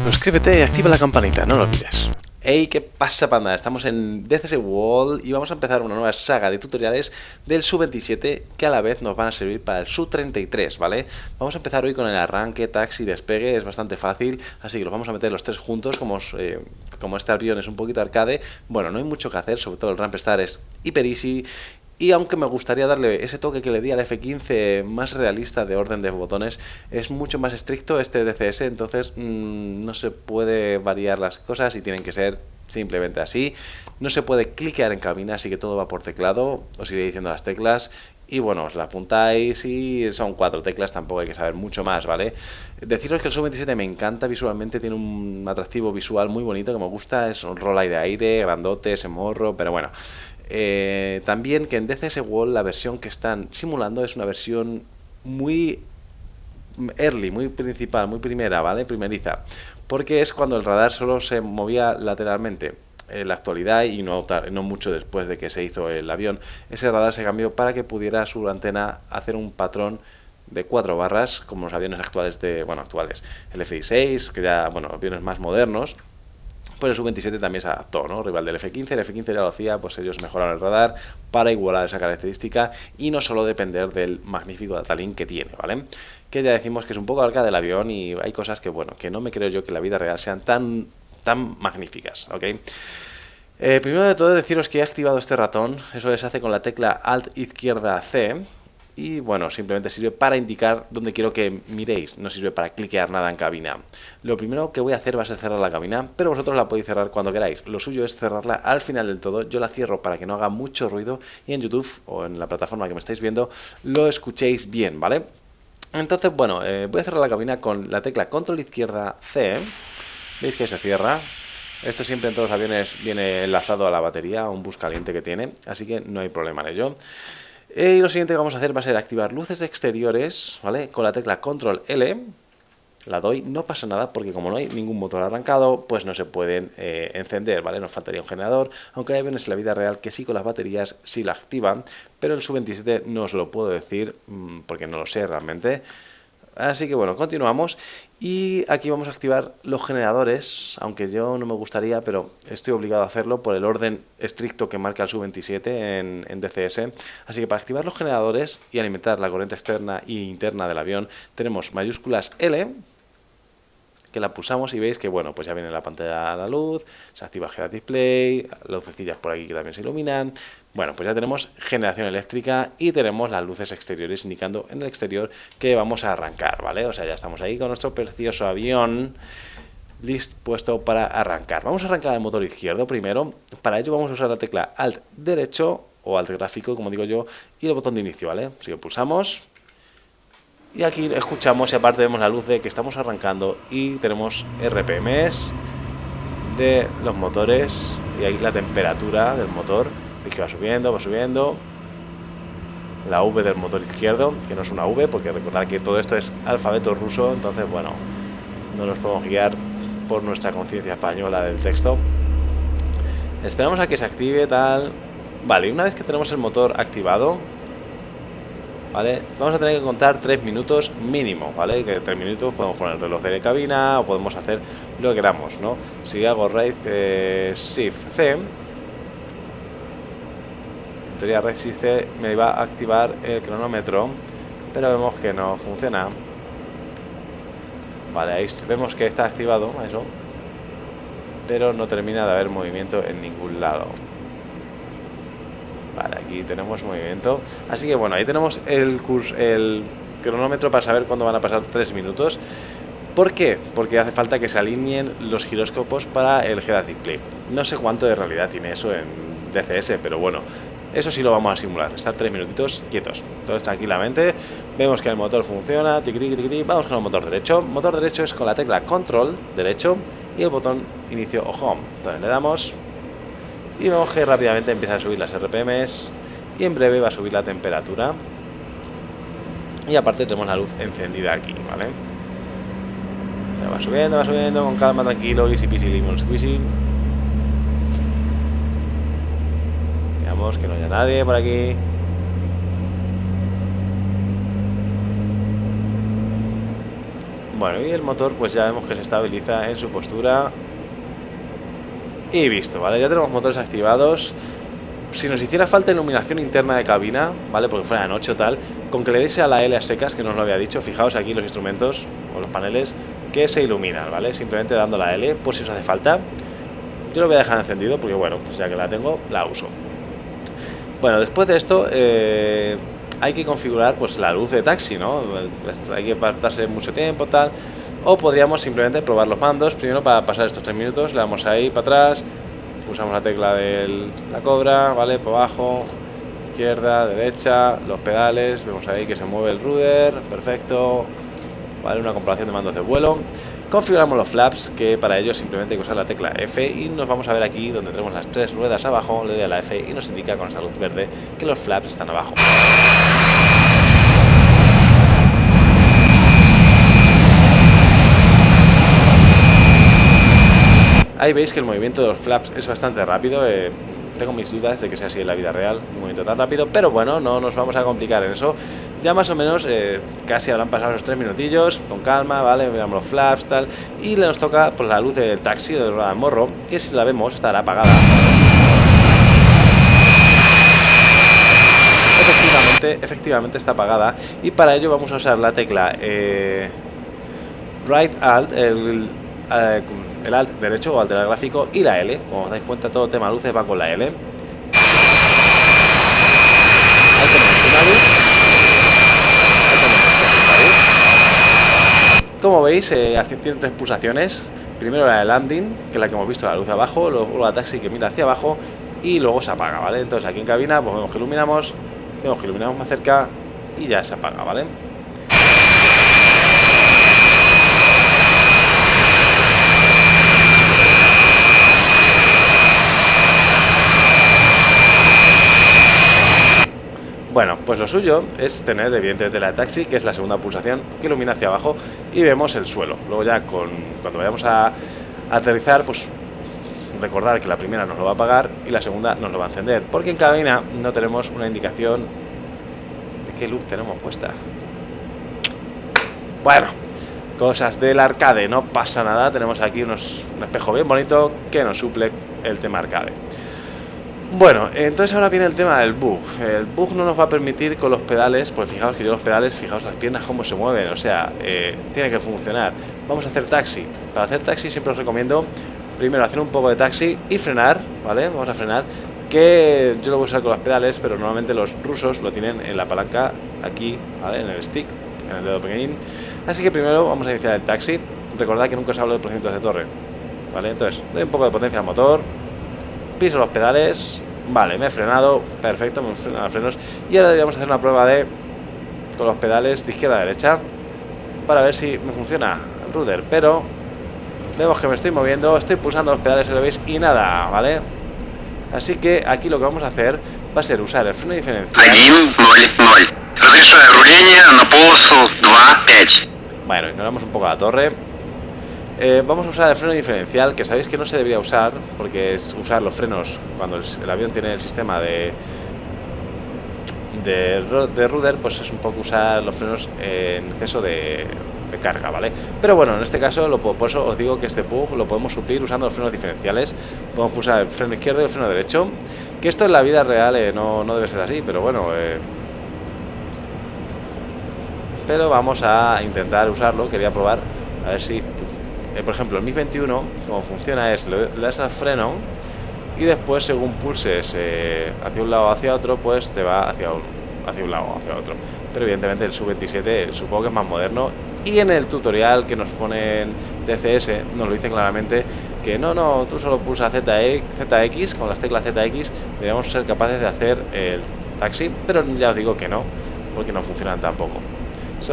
Suscríbete y activa la campanita, no lo olvides. Hey, ¿qué pasa, panda? Estamos en DCS World y vamos a empezar una nueva saga de tutoriales del Su-27 que a la vez nos van a servir para el Su-33, ¿vale? Vamos a empezar hoy con el arranque, taxi, despegue, es bastante fácil, así que los vamos a meter los tres juntos, como este avión es un poquito arcade. Bueno, no hay mucho que hacer, sobre todo el Ramp Star es hiper easy. Y aunque me gustaría darle ese toque que le di al F15 más realista de orden de botones, es mucho más estricto este DCS, entonces no se puede variar las cosas y tienen que ser simplemente así. No se puede cliquear en cabina, así que todo va por teclado, os iré diciendo las teclas. Y bueno, os la apuntáis y son 4 teclas, tampoco hay que saber mucho más, ¿vale? Deciros que el Su-27 me encanta visualmente, tiene un atractivo visual muy bonito que me gusta, es un roll de aire, grandote, ese morro, pero bueno. También que en DCS World la versión que están simulando es una versión muy early, muy principal, muy primera, ¿vale? Primeriza. Porque es cuando el radar solo se movía lateralmente. En la actualidad y no mucho después de que se hizo el avión, ese radar se cambió para que pudiera su antena hacer un patrón de 4 barras, como los aviones actuales el F-16, que ya, bueno, aviones más modernos. Pues el Su-27 también se adaptó, ¿no? Rival del F-15, el F-15 ya lo hacía, pues ellos mejoraron el radar para igualar esa característica y no solo depender del magnífico datalink que tiene, ¿vale? Que ya decimos que es un poco arca del avión y hay cosas que, bueno, que no me creo yo que en la vida real sean tan magníficas, ¿ok? Primero de todo deciros que he activado este ratón, eso se hace con la tecla Alt izquierda C. Y bueno, simplemente sirve para indicar dónde quiero que miréis, no sirve para cliquear nada en cabina. Lo primero que voy a hacer va a ser cerrar la cabina, pero vosotros la podéis cerrar cuando queráis. Lo suyo es cerrarla al final del todo, yo la cierro para que no haga mucho ruido y en YouTube o en la plataforma que me estáis viendo lo escuchéis bien, ¿vale? Entonces, bueno, voy a cerrar la cabina con la tecla Control izquierda C, veis que se cierra. Esto siempre en todos los aviones viene enlazado a la batería, a un bus caliente que tiene, así que no hay problema en ello. Y lo siguiente que vamos a hacer va a ser activar luces exteriores, ¿vale? Con la tecla Control L, la doy, no pasa nada porque como no hay ningún motor arrancado, pues no se pueden encender, ¿vale? Nos faltaría un generador, aunque hay aviones en la vida real que sí con las baterías sí la activan, pero el Su-27 no os lo puedo decir porque no lo sé realmente. Así que bueno, continuamos y aquí vamos a activar los generadores, aunque yo no me gustaría, pero estoy obligado a hacerlo por el orden estricto que marca el Su-27 en DCS. Así que para activar los generadores y alimentar la corriente externa e interna del avión tenemos mayúsculas L, que la pulsamos y veis que bueno, pues ya viene la pantalla a la luz, se activa el head display, las lucecillas por aquí que también se iluminan. Bueno, pues ya tenemos generación eléctrica y tenemos las luces exteriores indicando en el exterior que vamos a arrancar, ¿vale? O sea, ya estamos ahí con nuestro precioso avión puesto para arrancar. Vamos a arrancar el motor izquierdo primero. Para ello vamos a usar la tecla Alt derecho o Alt gráfico, como digo yo, y el botón de inicio, ¿vale? Si lo pulsamos y aquí escuchamos y aparte vemos la luz de que estamos arrancando y tenemos RPMs de los motores y ahí la temperatura del motor, veis que va subiendo, la V del motor izquierdo, que no es una V porque recordad que todo esto es alfabeto ruso, entonces bueno, no nos podemos guiar por nuestra conciencia española del texto. Esperamos a que se active tal. Vale, y una vez que tenemos el motor activado, ¿vale? Vamos a tener que contar 3 minutos mínimo, ¿vale? Que 3 minutos podemos poner el reloj de cabina o podemos hacer lo que queramos, ¿no? Si hago Raid Shift C, en teoría Raid Shift C me va a activar el cronómetro, pero vemos que no funciona. Vale, ahí vemos que está activado eso, pero no termina de haber movimiento en ningún lado. Vale, aquí tenemos movimiento. Así que bueno, ahí tenemos el cronómetro para saber cuándo van a pasar 3 minutos. ¿Por qué? Porque hace falta que se alineen los giróscopos para el head display. No sé cuánto de realidad tiene eso en DCS, pero bueno, eso sí lo vamos a simular. Estar 3 minutitos quietos, todos tranquilamente. Vemos que el motor funciona, tiqui, tiqui, tiqui. Vamos con el motor derecho. Motor derecho es con la tecla Control derecho y el botón inicio o Home. Entonces le damos y vemos que rápidamente empiezan a subir las RPMs y en breve va a subir la temperatura. Y aparte tenemos la luz encendida aquí, ¿vale? Va subiendo con calma, tranquilo, easy peasy lemon squeezy. Veamos que no haya nadie por aquí. Bueno, y el motor pues ya vemos que se estabiliza en su postura. Y visto, ¿vale? Ya tenemos motores activados. Si nos hiciera falta iluminación interna de cabina, ¿vale? Porque fuera de noche o tal, con que le diese a la L a secas, que no os lo había dicho, fijaos aquí los instrumentos o los paneles que se iluminan, ¿vale? Simplemente dando la L, por si os hace falta. Yo lo voy a dejar encendido porque, bueno, pues ya que la tengo, la uso. Bueno, después de esto, hay que configurar pues la luz de taxi, ¿no? Hay que apartarse mucho tiempo, tal. O podríamos simplemente probar los mandos. Primero, para pasar estos 3 minutos, le damos ahí para atrás, pulsamos la tecla de la cobra, ¿vale? Por abajo, izquierda, derecha, los pedales, vemos ahí que se mueve el rudder, perfecto, ¿vale? Una comprobación de mandos de vuelo. Configuramos los flaps, que para ello simplemente hay que usar la tecla F y nos vamos a ver aquí donde tenemos las 3 ruedas abajo, le doy a la F y nos indica con esa luz verde que los flaps están abajo. Ahí veis que el movimiento de los flaps es bastante rápido. Tengo mis dudas de que sea así en la vida real, un movimiento tan rápido, pero bueno, no nos vamos a complicar en eso. Ya más o menos casi habrán pasado los 3 minutillos, con calma, ¿vale? Miramos los flaps, tal, y nos toca pues, la luz del taxi de rueda de morro, que si la vemos estará apagada. Efectivamente está apagada, y para ello vamos a usar la tecla Right Alt, el Alt derecho o alterar gráfico, y la L. Como os dais cuenta, todo tema luces va con la L. Ahí tenemos una luz. Como veis, tiene 3 pulsaciones. Primero la de landing, que es la que hemos visto, la luz de abajo, luego la taxi que mira hacia abajo y luego se apaga, ¿vale? Entonces aquí en cabina pues vemos que iluminamos más cerca y ya se apaga, ¿vale? Bueno, pues lo suyo es tener evidentemente la de taxi, que es la segunda pulsación, que ilumina hacia abajo y vemos el suelo. Luego ya cuando vayamos a aterrizar, pues recordar que la primera nos lo va a apagar y la segunda nos lo va a encender, porque en cabina no tenemos una indicación de qué luz tenemos puesta. Bueno, cosas del arcade, no pasa nada. Tenemos aquí un espejo bien bonito que nos suple el tema arcade. Bueno, entonces ahora viene el tema del bug. El bug no nos va a permitir con los pedales, pues fijaos que yo los pedales, fijaos las piernas cómo se mueven, o sea, tiene que funcionar. Vamos a hacer taxi. Para hacer taxi siempre os recomiendo primero hacer un poco de taxi y frenar, ¿vale? Vamos a frenar, que yo lo voy a usar con los pedales, pero normalmente los rusos lo tienen en la palanca aquí, ¿vale? En el stick, en el dedo pequeñín. Así que primero vamos a iniciar el taxi. Recordad que nunca os hablo de procedimientos de torre, ¿vale? Entonces, doy un poco de potencia al motor, piso los pedales, vale, me he frenado, perfecto, me he frenado los frenos. Y ahora deberíamos hacer una prueba con los pedales de izquierda a derecha para ver si me funciona el rudder, pero vemos que me estoy moviendo, estoy pulsando los pedales, si lo veis, y nada, ¿vale? Así que aquí lo que vamos a hacer va a ser usar el freno diferencial. Bueno, ignoramos un poco la torre. Vamos a usar el freno diferencial, que sabéis que no se debería usar, porque es usar los frenos cuando el avión tiene el sistema de rudder, pues es un poco usar los frenos en exceso de carga, ¿vale? Pero bueno, en este caso, por eso os digo que este bug lo podemos suplir usando los frenos diferenciales. Podemos pulsar el freno izquierdo y el freno derecho, que esto en la vida real no debe ser así, pero bueno, pero vamos a intentar usarlo. Quería probar a ver si, por ejemplo, el MiG 21, como funciona es, le das al freno y después según pulses hacia un lado o hacia otro, pues te va hacia un lado o hacia otro. Pero evidentemente el Su-27 supongo que es más moderno, y en el tutorial que nos ponen DCS nos lo dicen claramente que no, tú solo pulsas ZX, con las teclas ZX deberíamos ser capaces de hacer el taxi, pero ya os digo que no, porque no funcionan tampoco.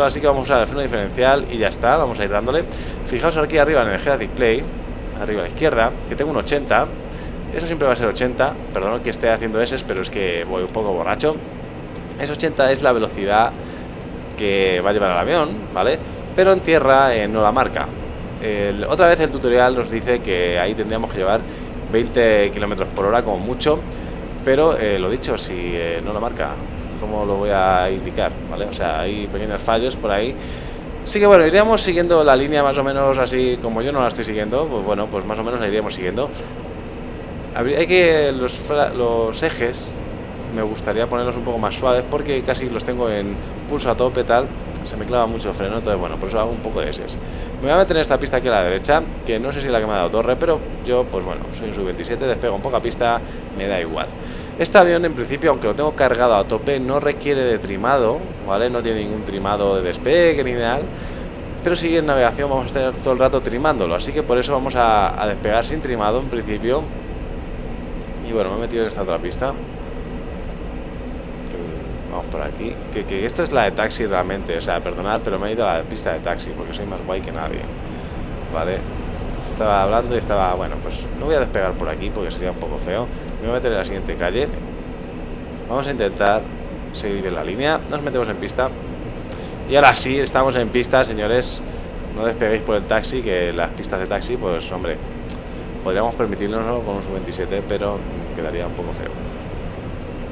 Así que vamos a usar el freno diferencial y ya está, vamos a ir dándole. Fijaos aquí arriba en el Head Display, arriba a la izquierda, que tengo un 80. Eso siempre va a ser 80, perdón que esté haciendo S, pero es que voy un poco borracho. Ese 80 es la velocidad que va a llevar el avión, ¿vale? Pero en tierra no la marca. Otra vez el tutorial nos dice que ahí tendríamos que llevar 20 km por hora como mucho, pero lo dicho, si no la marca, ¿cómo lo voy a indicar? ¿Vale? O sea, hay pequeños fallos por ahí. Así que bueno, iríamos siguiendo la línea más o menos así como yo no la estoy siguiendo. Pues bueno, pues más o menos la iríamos siguiendo. Hay que los ejes me gustaría ponerlos un poco más suaves porque casi los tengo en pulso a tope tal, se me clava mucho el freno, entonces bueno, por eso hago un poco de eses. Me voy a meter en esta pista aquí a la derecha, que no sé si es la que me ha dado torre, pero yo pues bueno, soy un sub-27, despego en poca pista, me da igual. Este avión en principio, aunque lo tengo cargado a tope, no requiere de trimado, ¿vale? No tiene ningún trimado de despegue ni nada, pero sí en navegación vamos a tener todo el rato trimándolo, así que por eso vamos a despegar sin trimado en principio. Y bueno, me he metido en esta otra pista. Vamos por aquí. Que esto es la de taxi realmente. O sea, perdonad, pero me he ido a la pista de taxi porque soy más guay que nadie. Vale. Estaba hablando y estaba... Bueno, pues no voy a despegar por aquí porque sería un poco feo. Me voy a meter en la siguiente calle. Vamos a intentar seguir en la línea. Nos metemos en pista. Y ahora sí, estamos en pista, señores. No despeguéis por el taxi, que las pistas de taxi, pues hombre, podríamos permitirnoslo con un sub-27, pero quedaría un poco feo.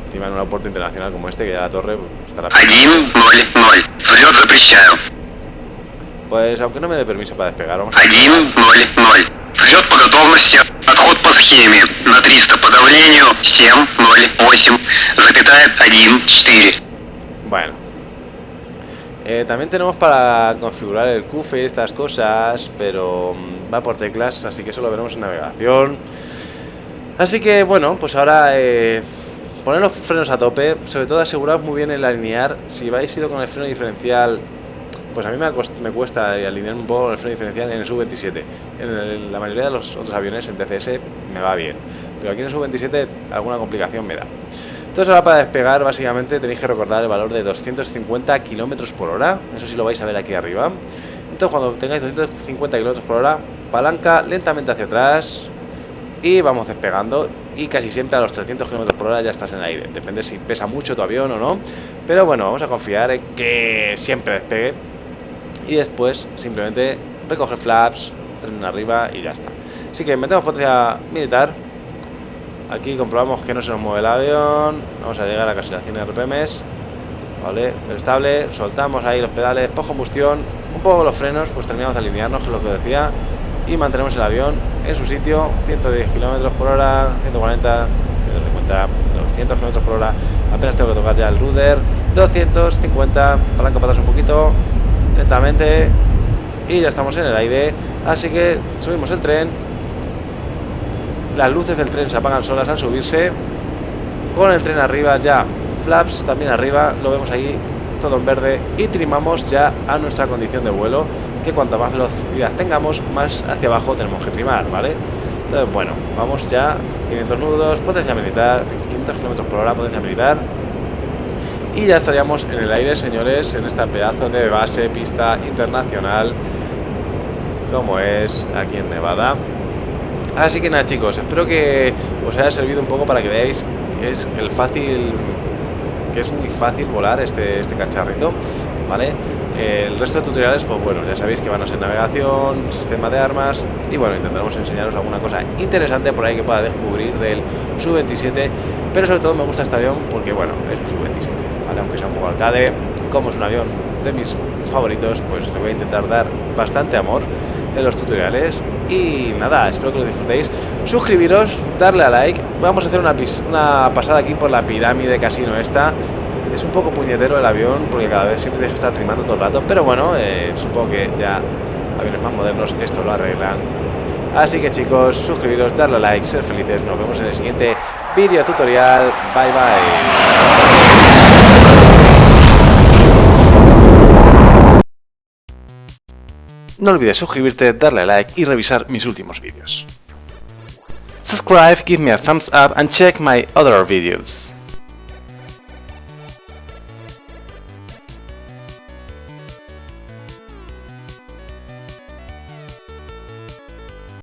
Encima en un aeropuerto internacional como este, que ya la torre estará... 1-0-0. Взлет запрещаю. Pues aunque no me dé permiso para despegar, vamos a... 1-0-0. Взлет по готовности. Отход по схеме. На 300 по давлению. 7-0-8,14. Bueno. También tenemos para configurar el QFE, estas cosas, pero va por teclas, así que eso lo veremos en navegación. Así que bueno, pues ahora poner los frenos a tope, sobre todo aseguraos muy bien el alinear. Si vais ido con el freno diferencial, pues a mí me cuesta alinear un poco con el freno diferencial en el sub-27. En la mayoría de los otros aviones en TCS me va bien, pero aquí en el sub-27 alguna complicación me da. Entonces ahora para despegar básicamente tenéis que recordar el valor de 250 km por hora. Eso sí lo vais a ver aquí arriba. Entonces cuando tengáis 250 km por hora, palanca lentamente hacia atrás y vamos despegando. Y casi siempre a los 300 km por hora ya estás en el aire. Depende si pesa mucho tu avión o no. Pero bueno, vamos a confiar en que siempre despegue. Y después simplemente recoger flaps, tren arriba y ya está. Así que metemos potencia militar. Aquí comprobamos que no se nos mueve el avión. Vamos a llegar a casi las 100 RPMs. Vale, estable. Soltamos ahí los pedales, post combustión. Un poco los frenos, pues terminamos de alinearnos, que es lo que decía. Y mantenemos el avión en su sitio. 110 km por hora, 140, 150, 200 km por hora. Apenas tengo que tocar ya el rudder. 250, palanca para atrás un poquito, lentamente. Y ya estamos en el aire. Así que subimos el tren. Las luces del tren se apagan solas al subirse. Con el tren arriba ya, flaps también arriba, lo vemos ahí todo en verde. Y trimamos ya a nuestra condición de vuelo, que cuanta más velocidad tengamos, más hacia abajo tenemos que trimar, ¿vale? Entonces bueno, vamos ya, 500 nudos, potencia militar, 500 km por hora, potencia militar. Y ya estaríamos en el aire, señores, en esta pedazo de base, pista internacional, como es aquí en Nevada. Así que nada, chicos, espero que os haya servido un poco para que veáis que es que es muy fácil volar este cacharrito, ¿vale? El resto de tutoriales, pues bueno, ya sabéis que van a ser navegación, sistema de armas y bueno, intentaremos enseñaros alguna cosa interesante por ahí que pueda descubrir del Sub-27, pero sobre todo me gusta este avión porque bueno, es un Sub-27, ¿vale? Aunque sea un poco arcade, como es un avión de mis favoritos, pues le voy a intentar dar bastante amor en los tutoriales. Y nada, espero que lo disfrutéis. Suscribiros, darle a like. Vamos a hacer una pasada aquí por la pirámide casino esta. Es un poco puñetero el avión porque cada vez siempre tienes que estar trimando todo el rato, pero bueno, supongo que ya aviones más modernos esto lo arreglan. Así que chicos, suscribiros, darle a like, ser felices. Nos vemos en el siguiente vídeo tutorial. Bye bye. No olvides suscribirte, darle a like y revisar mis últimos vídeos. Subscribe, give me a thumbs up and check my other videos.